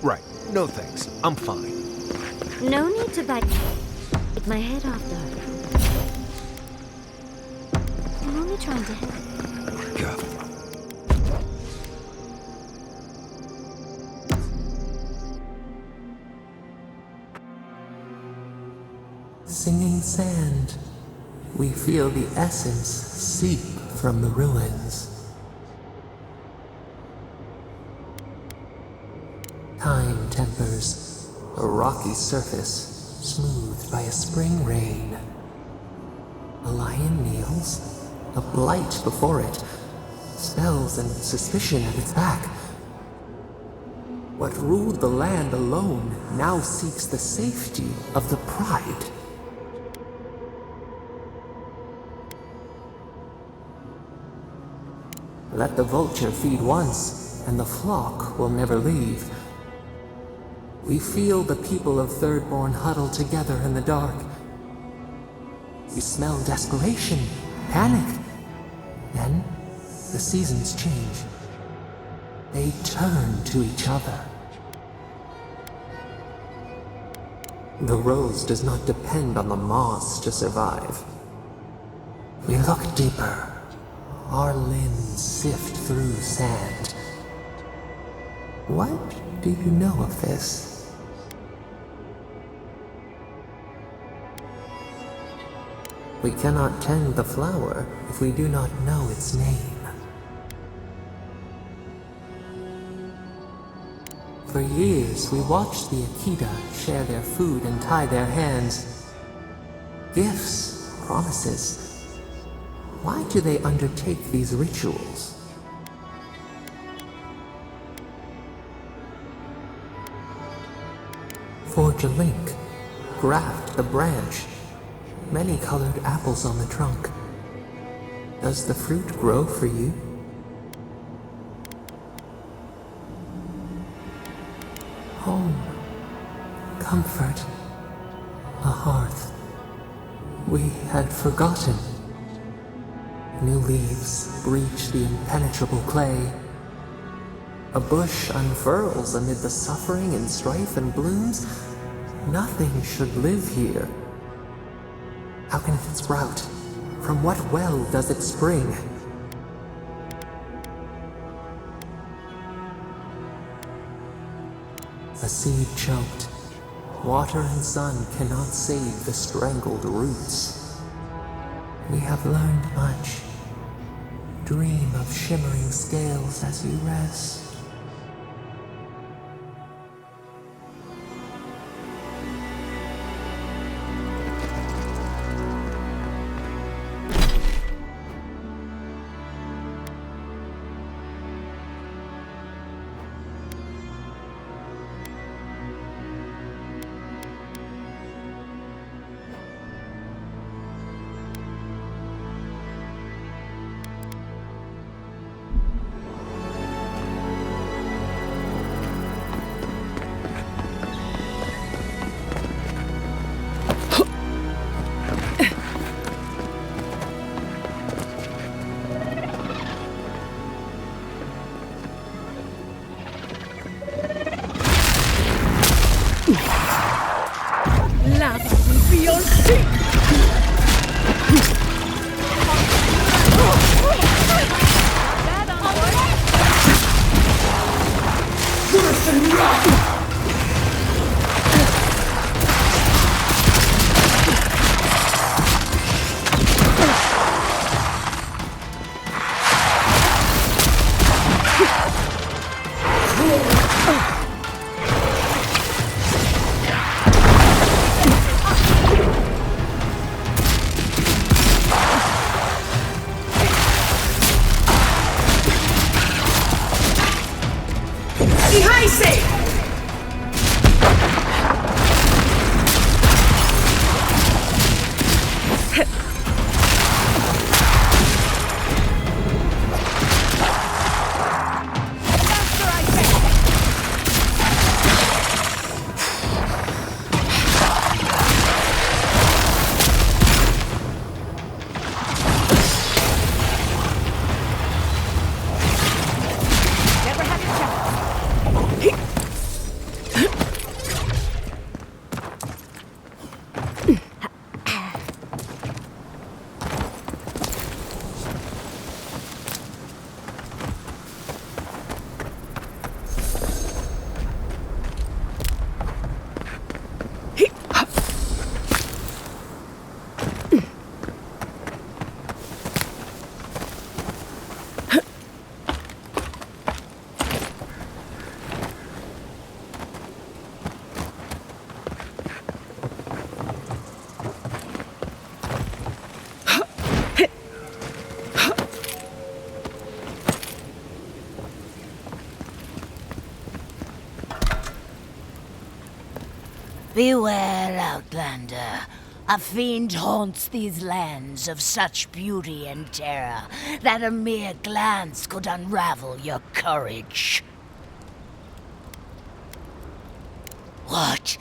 Right. No thanks. I'm fine. No need to bite my head off, though. I'm only trying to help. God. Singing sand, we feel the essence seep from the ruins. Time tempers a rocky surface smoothed by a spring rain. A lion kneels, a blight before it, spells and suspicion at its back. What ruled the land alone now seeks the safety of the pride. Let the vulture feed once, and the flock will never leave. We feel the people of Thirdborn huddle together in the dark. We smell desperation, panic. Then, the seasons change. They turn to each other. The rose does not depend on the moss to survive. We look deeper. Our limbs sift through sand. What do you know of this? We cannot tend the flower if we do not know its name. For years, we watched the Aedyr share their food and tie their hands. Gifts, promises. Why do they undertake these rituals? Forge a link, graft the branch, many colored apples on the trunk. Does the fruit grow for you? Home, comfort, a hearth. We had forgotten. New leaves breach the impenetrable clay. A bush unfurls amid the suffering and strife and blooms. Nothing should live here. How can it sprout? From what well does it spring? A seed choked. Water and sun cannot save the strangled roots. We have learned much. Dream of shimmering scales as you rest. Lava will be your seat! Beware, Outlander. A fiend haunts these lands of such beauty and terror that a mere glance could unravel your courage. What?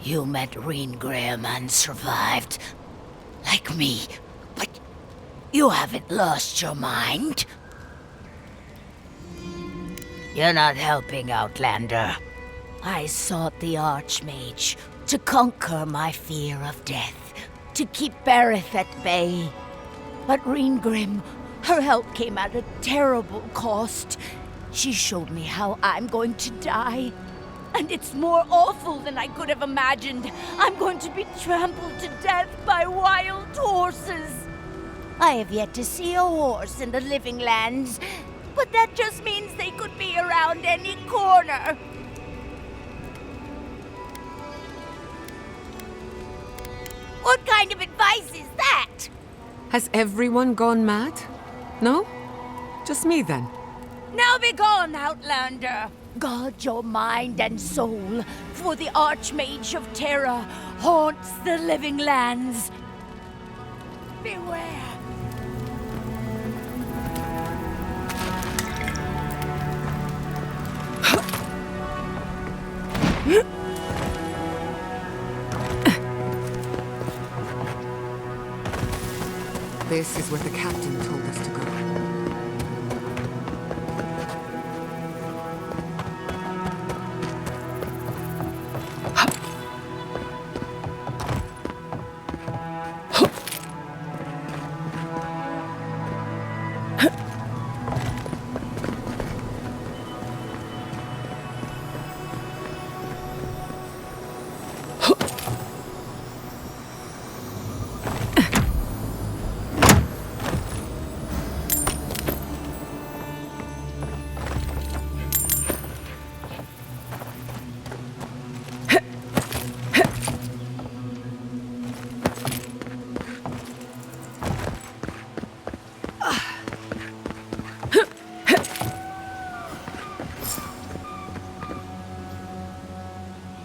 You met Graham and survived? Like me, but you haven't lost your mind? You're not helping, Outlander. I sought the Archmage to conquer my fear of death, to keep Bareth at bay. But Grim, her help came at a terrible cost. She showed me how I'm going to die. And it's more awful than I could have imagined. I'm going to be trampled to death by wild horses. I have yet to see a horse in the living lands, but that just means they could be around any corner. What kind of advice is that? Has everyone gone mad? No? Just me then? Now be gone, Outlander. Guard your mind and soul, for the Archmage of Terror haunts the living lands. Beware. This is where the captain told us to go.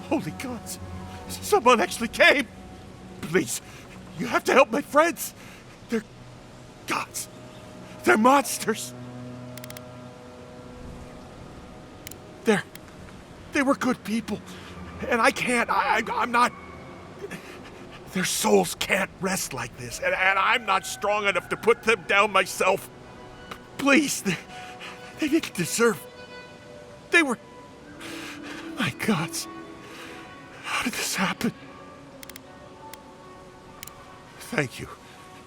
Holy gods! Someone actually came! Please, you have to help my friends! They're gods! They're monsters! They were good people. And I can't, I'm not... Their souls can't rest like this, and I'm not strong enough to put them down myself. Please, they didn't deserve... They were... My gods. How did this happen? Thank you.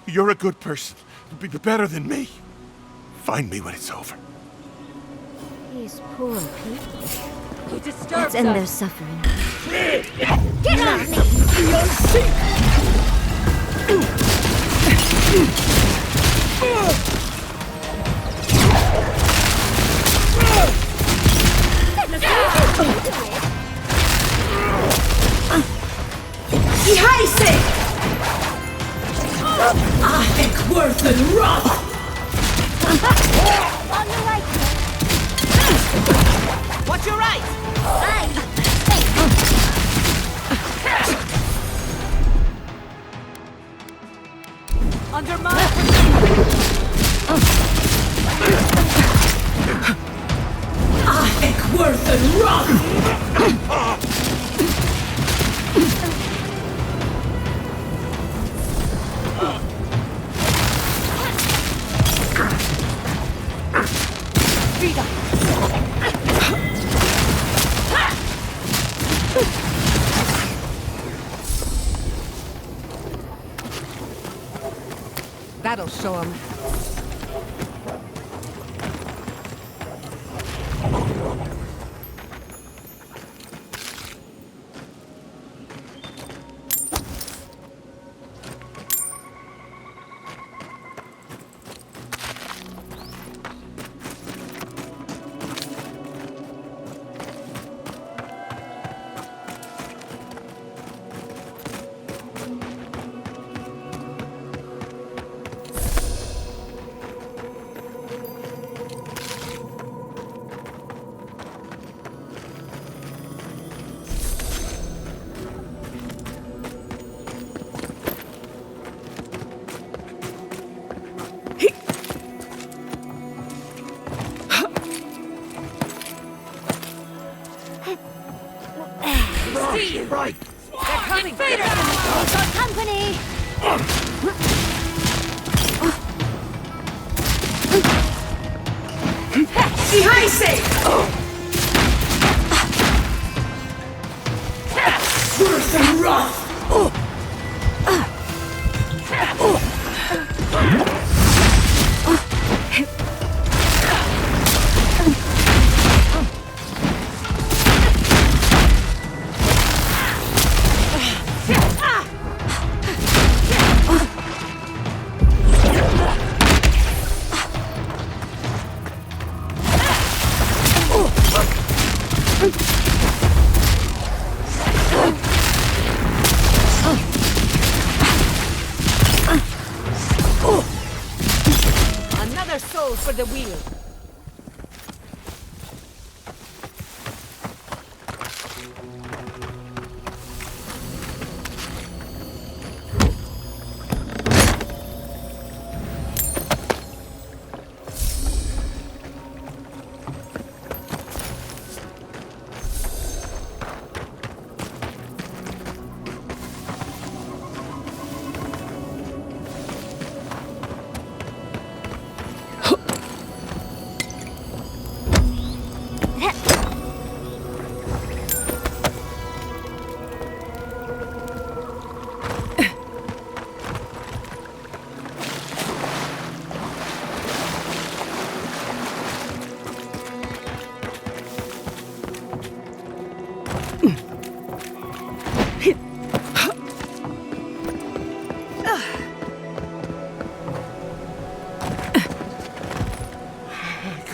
You're a good person. You'll be better than me. Find me when it's over. These poor people. He disturbs Let's end their us. suffering. Get on me! Worthen Roth! On the right. What's your right? Fine. Under my... Worthen Roth! That'll show him. See you! Right! They're coming! Got company! Behind safe! Worth and wrath! Another soul for the wheel.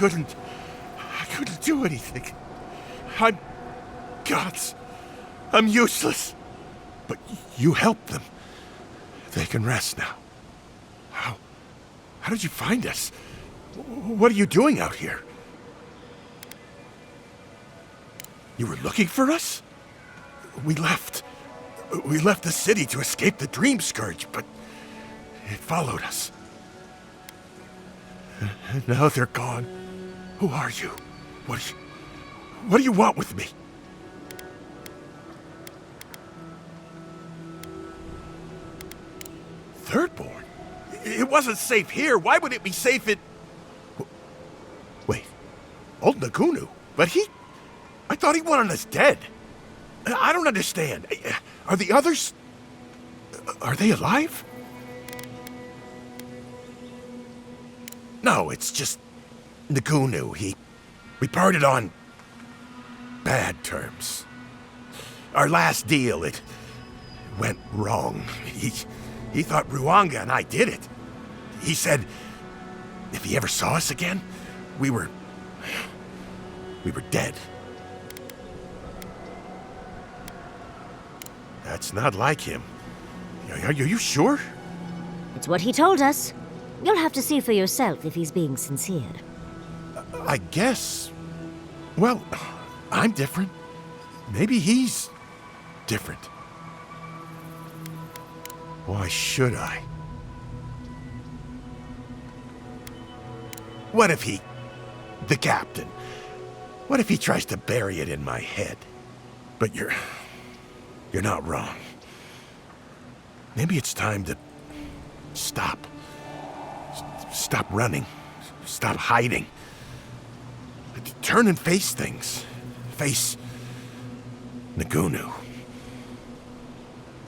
I couldn't do anything. I'm gods. I'm useless. But you helped them. They can rest now. How did you find us? What are you doing out here? You were looking for us? We left the city to escape the Dream Scourge, but it followed us. And now they're gone. Who are you? What do you want with me? Thirdborn? It wasn't safe here. Why would it be safe in... Wait. Old Nagunu? But I thought he wanted us dead. I don't understand. Are the others... Are they alive? No, it's just... Nagunu. We parted on... bad terms. Our last deal, it... went wrong. He thought Ruanga and I did it. He said... if he ever saw us again, we were dead. That's not like him. Are you sure? It's what he told us. You'll have to see for yourself if he's being sincere. I guess... Well, I'm different. Maybe he's... different. Why should I? What if he... the captain... what if he tries to bury it in my head? But you're not wrong. Maybe it's time to... stop. Stop running. Stop hiding. Turn and face things. Face... Nagunu.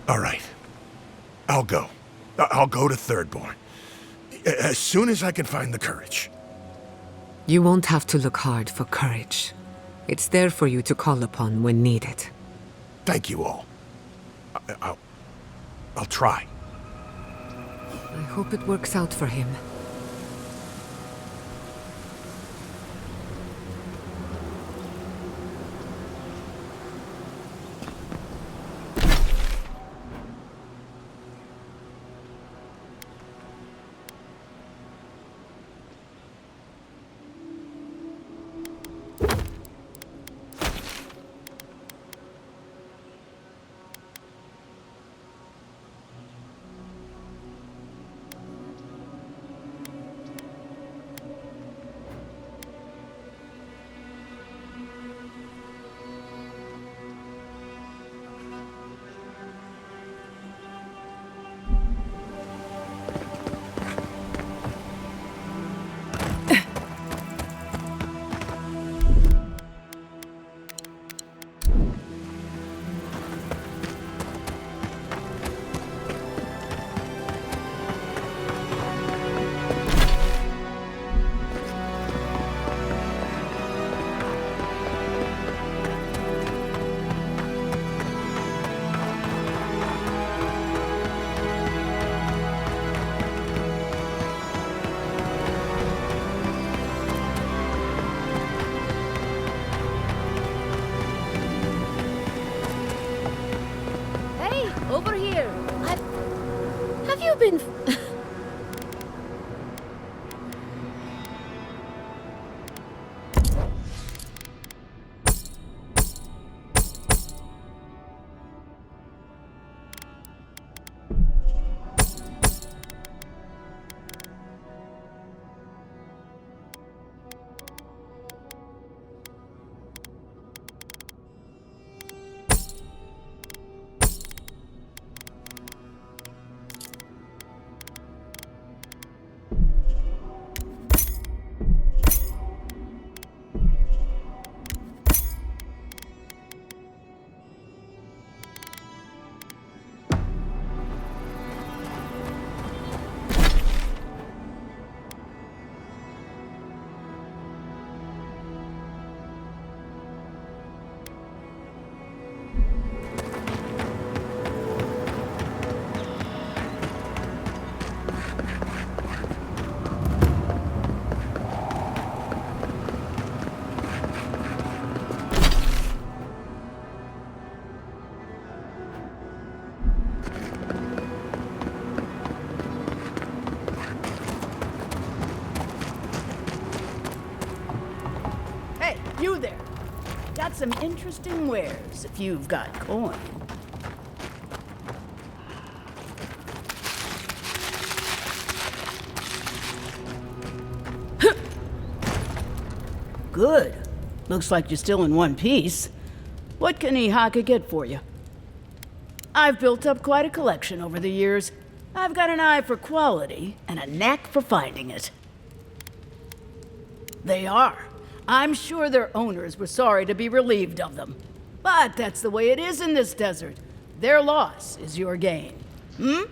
All right. I'll go. I'll go to Thirdborn. As soon as I can find the courage. You won't have to look hard for courage. It's there for you to call upon when needed. Thank you all. I'll try. I hope it works out for him. out here. Have you been... Hey, you there. Got some interesting wares if you've got coin. Good. Looks like you're still in one piece. What can Ihaka get for you? I've built up quite a collection over the years. I've got an eye for quality and a knack for finding it. They are. I'm sure their owners were sorry to be relieved of them. But that's the way it is in this desert. Their loss is your gain. Hmm?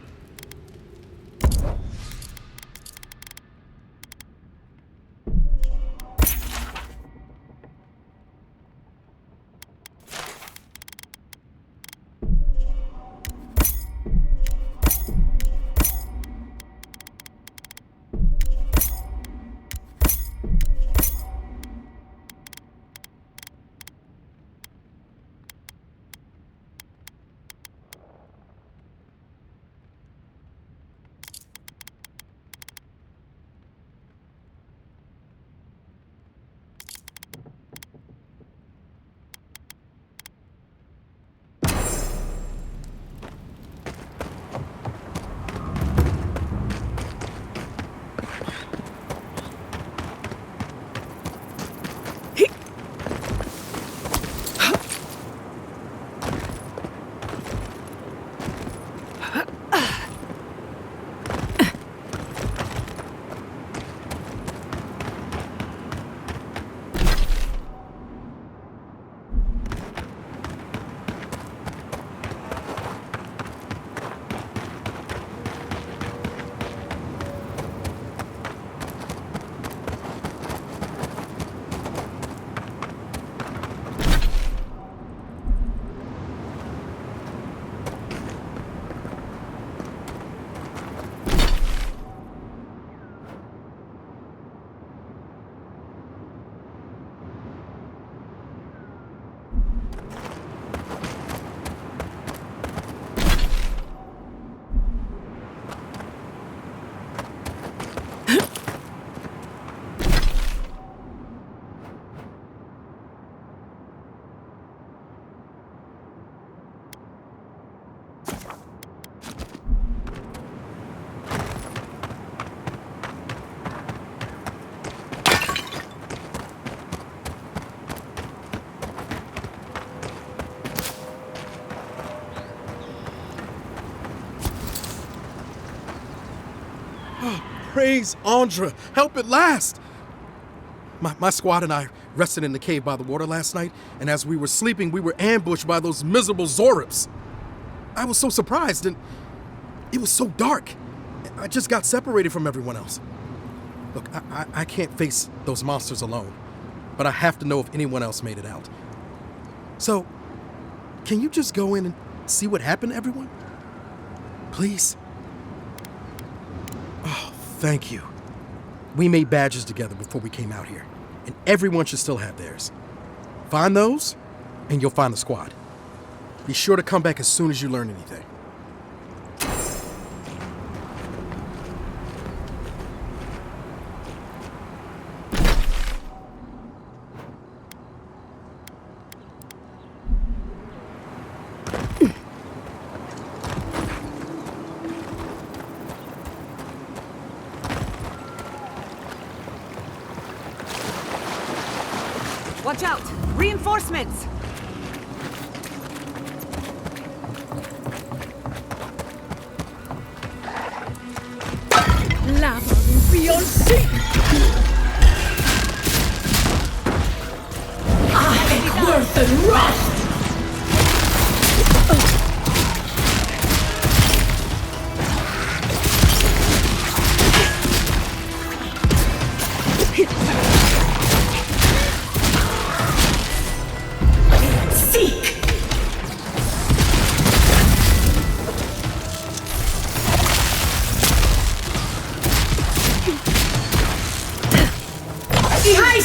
Praise Andra, help at last! My squad and I rested in the cave by the water last night, and as we were sleeping, we were ambushed by those miserable Zorips. I was so surprised, and it was so dark. I just got separated from everyone else. Look, I can't face those monsters alone, but I have to know if anyone else made it out. So, can you just go in and see what happened to everyone? Please? Oh, thank you. We made badges together before we came out here, and everyone should still have theirs. Find those, and you'll find the squad. Be sure to come back as soon as you learn anything. Watch out! Reinforcements! Lava beyond sea! Worth and rust! Seek! Defies!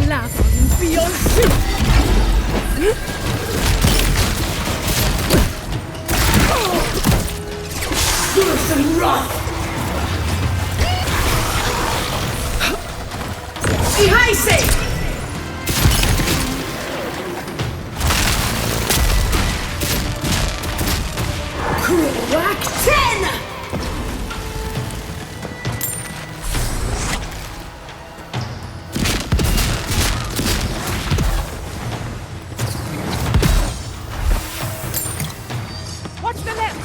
Lava beyond sea! Worth and rust! Defies! Crack 10! Watch the left!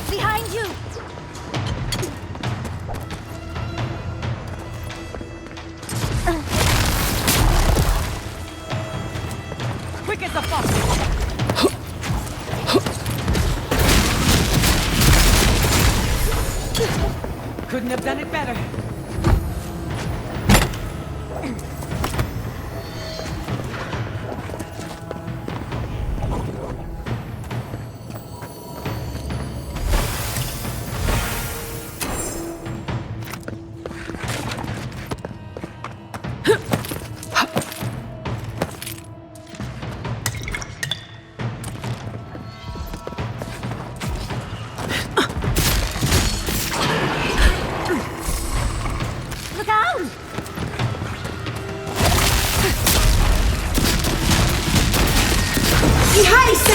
Behind you! Quick as a fox! Couldn't have done it better. Look out! Defies!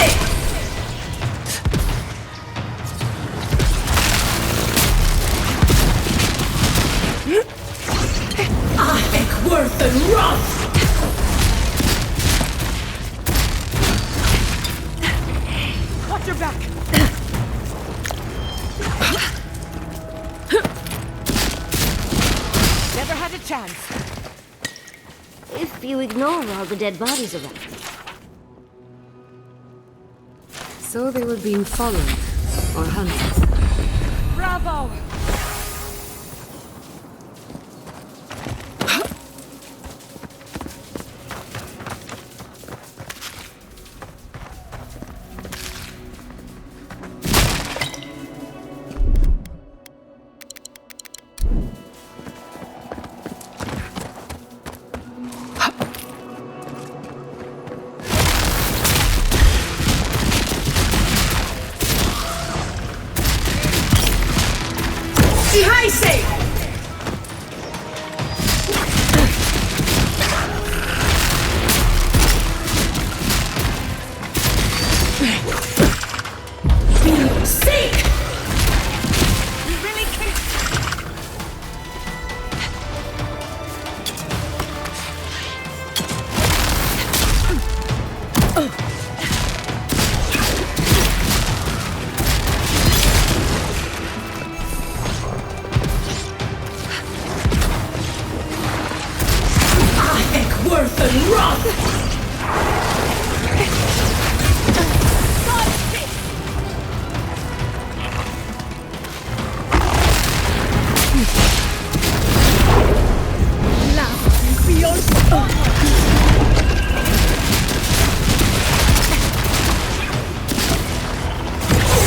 Worth and rust! Watch your back! Never had a chance. If you ignore all the dead bodies around. So they were being followed, or hunted. Bravo! Ihaise! Seek! You really can't. Worth and wrath!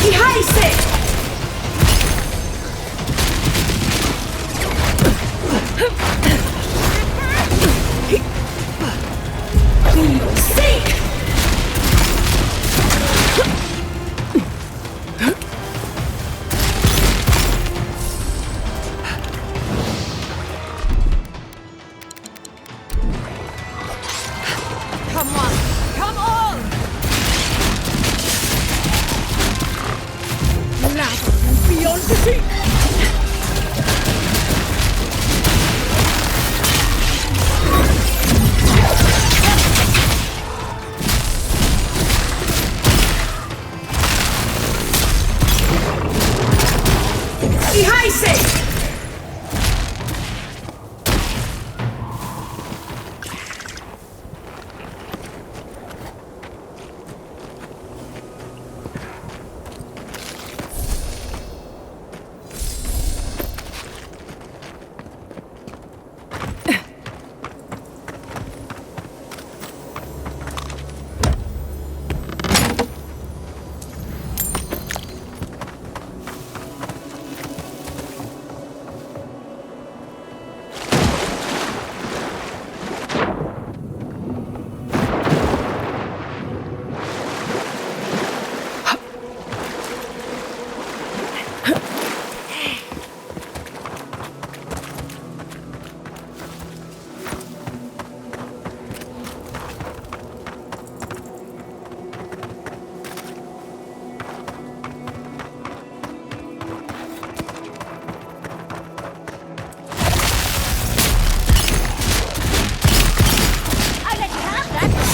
Ihaise! Seek! Come on! Come on! Beyond defeat! Ihaise!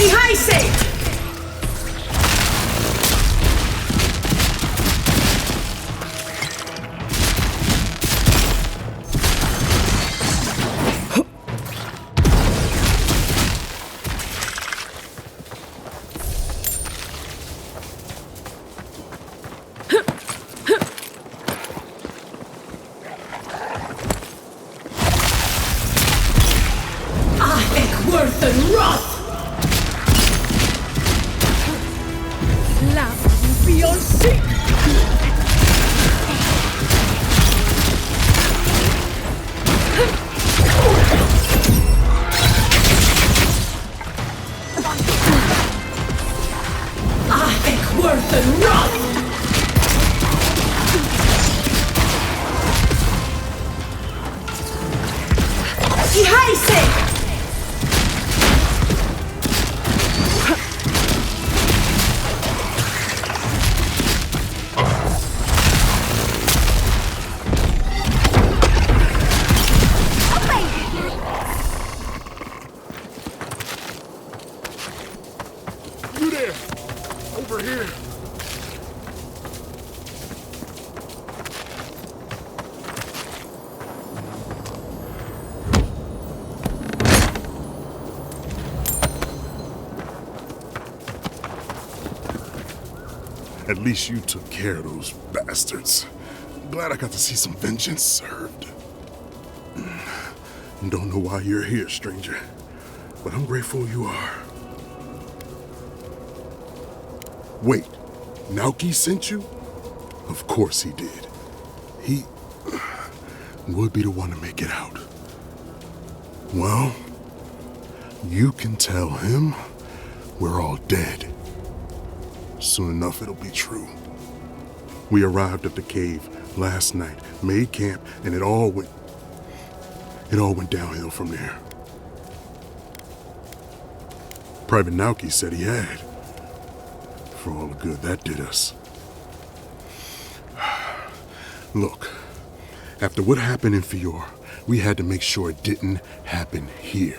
Ihaise! Worth and wrath! Love beyond seek! Worth and wrath! Ihaise! You there! Over here! At least you took care of those bastards. Glad I got to see some vengeance served. Don't know why you're here, stranger, but I'm grateful you are. Wait, Naoki sent you? Of course he did. He would be the one to make it out. Well, you can tell him we're all dead. Soon enough it'll be true. We arrived at the cave last night, made camp, and it all went downhill from there. Private Nauki said he had. For all the good that did us. Look, after what happened in Fior, we had to make sure it didn't happen here.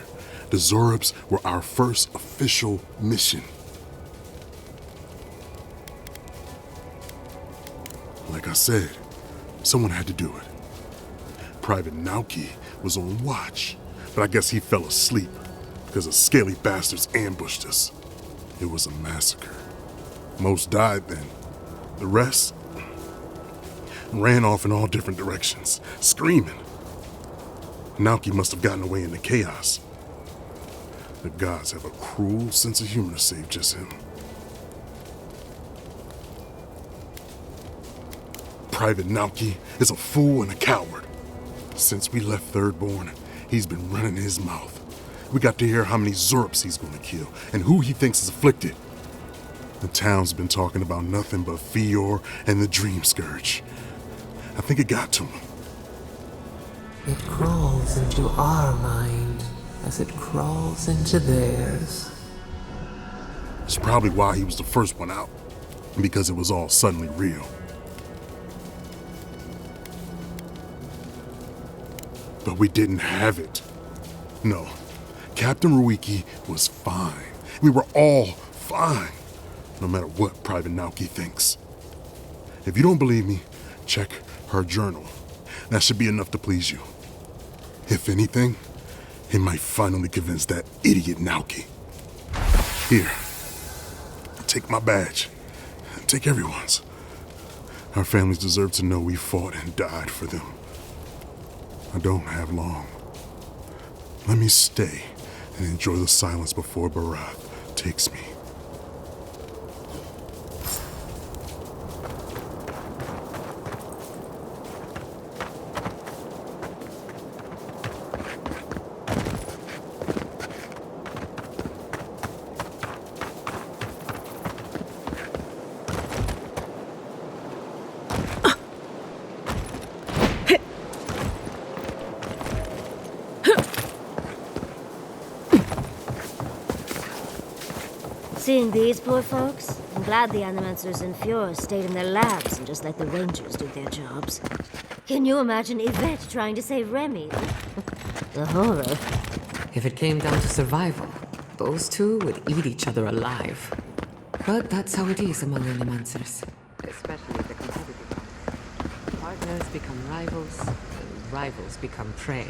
The Zorubs were our first official mission. Like I said, someone had to do it. Private Nauki was on watch, but I guess he fell asleep because the scaly bastards ambushed us. It was a massacre. Most died then. The rest ran off in all different directions, screaming. Nauki must have gotten away in the chaos. The gods have a cruel sense of humor to save just him. Private Nauki is a fool and a coward. Since we left Thirdborn, he's been running his mouth. We got to hear how many Zorubs he's going to kill and who he thinks is afflicted. The town's been talking about nothing but Fior and the Dream Scourge. I think it got to him. It crawls into our mind as it crawls into theirs. It's probably why he was the first one out, because it was all suddenly real. But we didn't have it. No, Captain Ruiki was fine. We were all fine, no matter what Private Nauki thinks. If you don't believe me, check her journal. That should be enough to please you. If anything, it might finally convince that idiot Nauki. Here, take my badge. Take everyone's. Our families deserve to know we fought and died for them. I don't have long. Let me stay and enjoy the silence before Barath takes me. Seeing these poor folks, I'm glad the Animancers in Fior stayed in their labs and just let the Rangers do their jobs. Can you imagine Yvette trying to save Remy? The horror. If it came down to survival, those two would eat each other alive. But that's how it is among Animancers. Especially the competitive ones. Partners become rivals, and rivals become prey.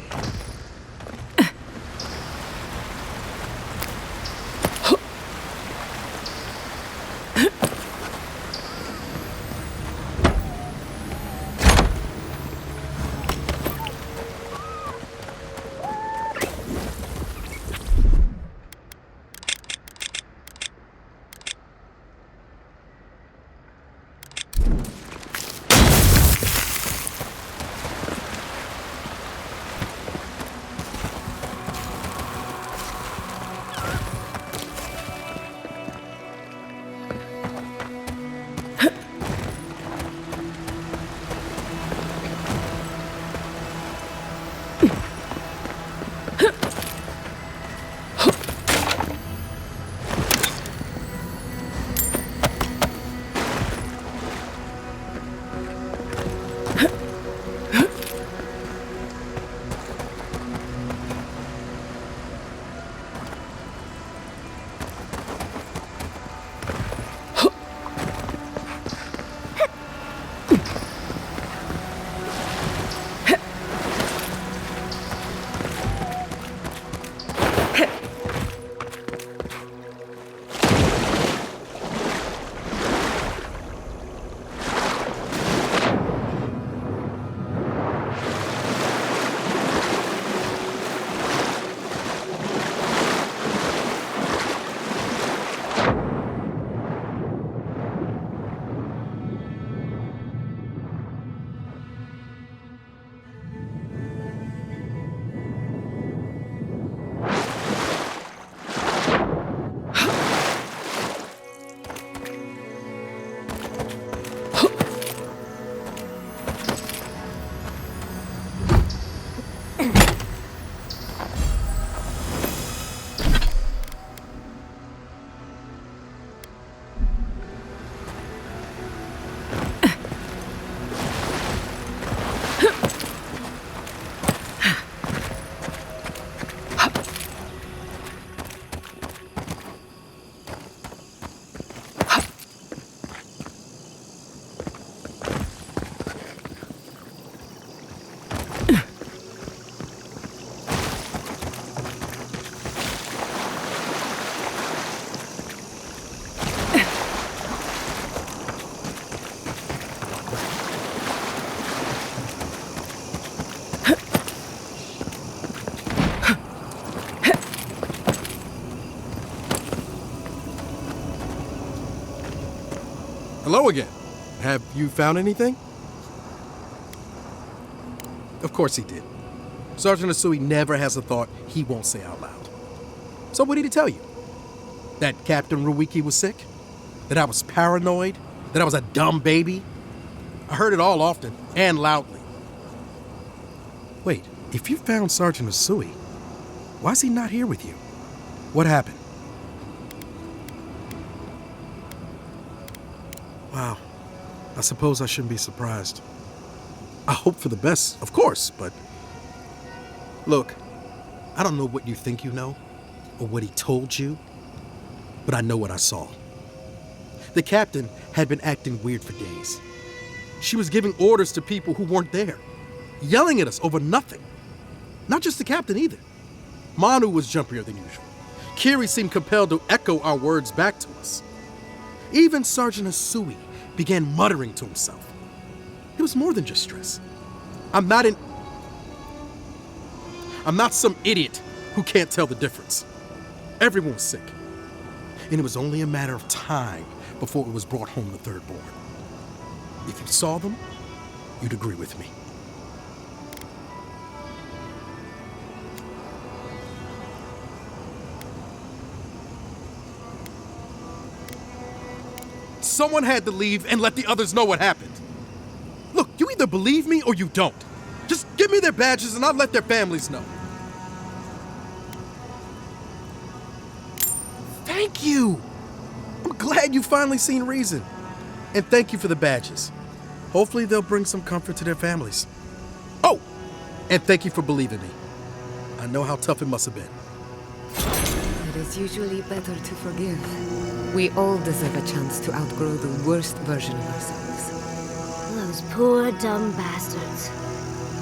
Hello again. Have you found anything? Of course he did. Sergeant Asui never has a thought he won't say out loud. So what did he tell you? That Captain Ruiki was sick? That I was paranoid? That I was a dumb baby? I heard it all often and loudly. Wait, if you found Sergeant Asui, why is he not here with you? What happened? Wow. I suppose I shouldn't be surprised. I hope for the best, of course, but... Look, I don't know what you think you know, or what he told you, but I know what I saw. The captain had been acting weird for days. She was giving orders to people who weren't there, yelling at us over nothing. Not just the captain either. Manu was jumpier than usual. Kiri seemed compelled to echo our words back to us. Even Sergeant Asui began muttering to himself. It was more than just stress. I'm not some idiot who can't tell the difference. Everyone was sick. And it was only a matter of time before it was brought home to Thirdborn. If you saw them, you'd agree with me. Someone had to leave and let the others know what happened. Look, you either believe me or you don't. Just give me their badges and I'll let their families know. Thank you! I'm glad you've finally seen reason. And thank you for the badges. Hopefully they'll bring some comfort to their families. Oh! And thank you for believing me. I know how tough it must have been. It is usually better to forgive. We all deserve a chance to outgrow the worst version of ourselves. Those poor, dumb bastards.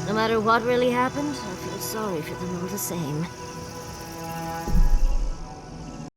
No matter what really happened, I feel sorry for them all the same.